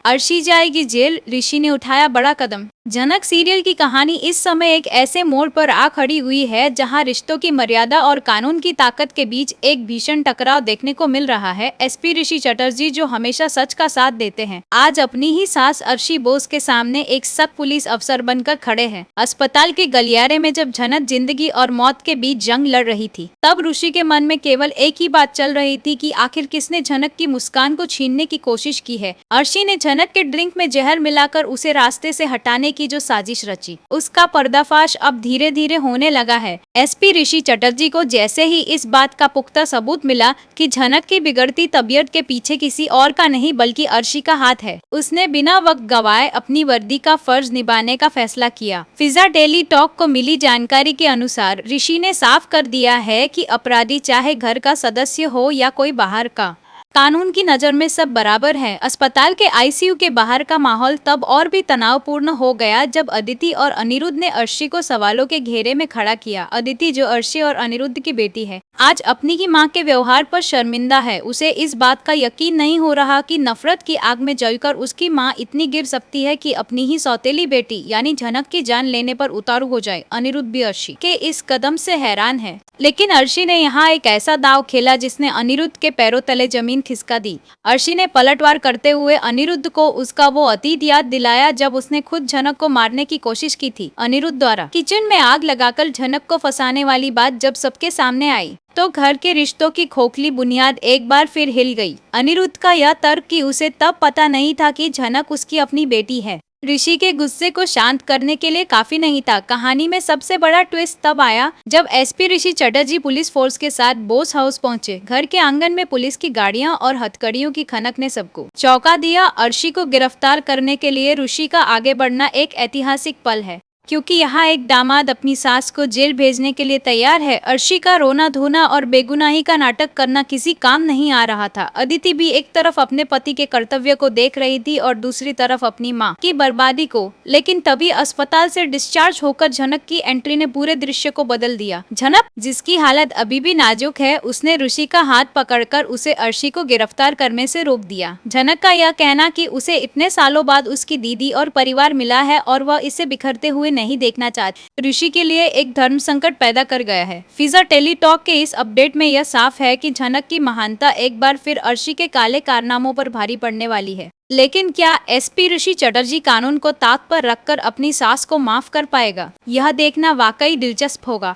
अर्शी जाएगी जेल, ऋषि ने उठाया बड़ा कदम। जनक सीरियल की कहानी इस समय एक ऐसे मोड़ पर आ खड़ी हुई है जहां रिश्तों की मर्यादा और कानून की ताकत के बीच एक भीषण टकराव देखने को मिल रहा है। एसपी ऋषि चटर्जी, जो हमेशा सच का साथ देते हैं, आज अपनी ही सास अर्शी बोस के सामने एक सख्त पुलिस अफसर बनकर खड़े हैं। अस्पताल के गलियारे में जब झनक जिंदगी और मौत के बीच जंग लड़ रही थी, तब ऋषि के मन में केवल एक ही बात चल रही थी कि आखिर किसने झनक की मुस्कान को छीनने की कोशिश की है। अर्शी ने झनक के ड्रिंक में जहर मिलाकर उसे रास्ते से हटाने की जो साजिश रची, उसका पर्दाफाश अब धीरे धीरे होने लगा है। एसपी ऋषि चटर्जी को जैसे ही इस बात का पुख्ता सबूत मिला कि झनक की बिगड़ती तबीयत के पीछे किसी और का नहीं बल्कि अर्शी का हाथ है, उसने बिना वक्त गवाए अपनी वर्दी का फर्ज निभाने का फैसला किया। फिजा डेली टॉक को मिली जानकारी के अनुसार ऋषि ने साफ कर दिया है कि अपराधी चाहे घर का सदस्य हो या कोई बाहर का, कानून की नजर में सब बराबर है। अस्पताल के आईसीयू के बाहर का माहौल तब और भी तनावपूर्ण हो गया जब अदिति और अनिरुद्ध ने अर्शी को सवालों के घेरे में खड़ा किया। अदिति, जो अर्शी और अनिरुद्ध की बेटी है, आज अपनी ही मां के व्यवहार पर शर्मिंदा है। उसे इस बात का यकीन नहीं हो रहा कि नफरत की आग में जलकर उसकी मां इतनी गिर सकती है कि अपनी ही सौतेली बेटी यानी झनक की जान लेने पर उतारू हो जाए। अनिरुद्ध भी अर्शी के इस कदम से हैरान है, लेकिन अर्शी ने यहाँ एक ऐसा दाव खेला जिसने अनिरुद्ध के पैरों तले जमीन खिसका दी। अर्शी ने पलटवार करते हुए अनिरुद्ध को उसका वो अतीत याद दिलाया जब उसने खुद झनक को मारने की कोशिश की थी। अनिरुद्ध द्वारा किचन में आग लगाकर झनक को फंसाने वाली बात जब सबके सामने आई तो घर के रिश्तों की खोखली बुनियाद एक बार फिर हिल गई। अनिरुद्ध का यह तर्क कि उसे तब पता नहीं था कि झनक उसकी अपनी बेटी है, ऋषि के गुस्से को शांत करने के लिए काफी नहीं था। कहानी में सबसे बड़ा ट्विस्ट तब आया जब एसपी ऋषि चटर्जी पुलिस फोर्स के साथ बोस हाउस पहुंचे। घर के आंगन में पुलिस की गाड़ियां और हथकड़ियों की खनक ने सबको चौंका दिया। अर्शी को गिरफ्तार करने के लिए ऋषि का आगे बढ़ना एक ऐतिहासिक पल है, क्योंकि यहाँ एक दामाद अपनी सास को जेल भेजने के लिए तैयार है। अर्शी का रोना धोना और बेगुनाही का नाटक करना किसी काम नहीं आ रहा था। अदिति भी एक तरफ अपने पति के कर्तव्य को देख रही थी और दूसरी तरफ अपनी मां की बर्बादी को। लेकिन तभी अस्पताल से डिस्चार्ज होकर झनक की एंट्री ने पूरे दृश्य को बदल दिया। झनक, जिसकी हालत अभी भी नाजुक है, उसने ऋषि का हाथ पकड़कर उसे अर्शी को गिरफ्तार करने से रोक दिया। झनक का यह कहना कि उसे इतने सालों बाद उसकी दीदी और परिवार मिला है और वह इसे बिखरते हुए नहीं देखना चाहती, ऋषि के लिए एक धर्म संकट पैदा कर गया है। फिजा टेली टॉक के इस अपडेट में यह साफ है कि झनक की महानता एक बार फिर अर्शी के काले कारनामों पर भारी पड़ने वाली है। लेकिन क्या एसपी ऋषि चटर्जी कानून को ताक पर रखकर अपनी सास को माफ कर पाएगा? यह देखना वाकई दिलचस्प होगा।